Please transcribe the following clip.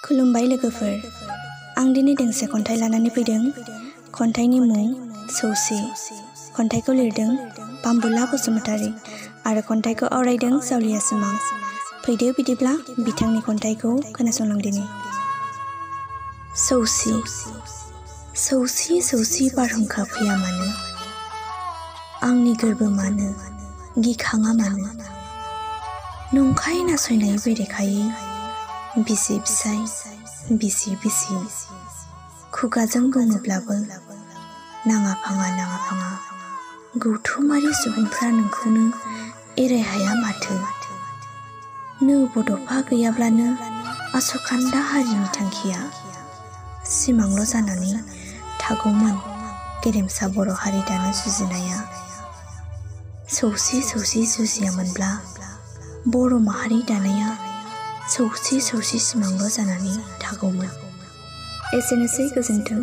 खुलुमबाय लोगोफोर, आं दिनै दोंसे खन्थाइ लानानै फैदों। खन्थाइनि मुं सौसि। खन्थाइखौ लिरदों बाम्बुला बसुमतारी आरो खन्थाइखौ आवरायदों जावलिया सिमां। फैदो बिदिब्ला बिथांनि खन्थाइखौ खोनासंलांदिनि। सौसि। सौसि सौसि बारहुंखा फैया मानो, आंनि गोरबो मानो गिखाङा मानो, नंखाय नासयनाय बेरेखायै बिसि फिसाय बिसि बिसि, खुगाजों बुङोब्लाबो नाङा फाङा गौथुमारि सुबुंफ्रा नोंखौनो एराय हाया माथो। नो बड'फा गैयाब्लानो आसखान्दा हारिनि थांखिया सिमांल' जानानै थागौमोन गेरेमसा बर' हारि दानो जुजिनाया। सौसि सौसि जुजियामोनब्ला बर' माहारि दानाया सौसि सौसि सिमांल' जानानै थागौमोन। एसेनोसै, गोजोन्थों।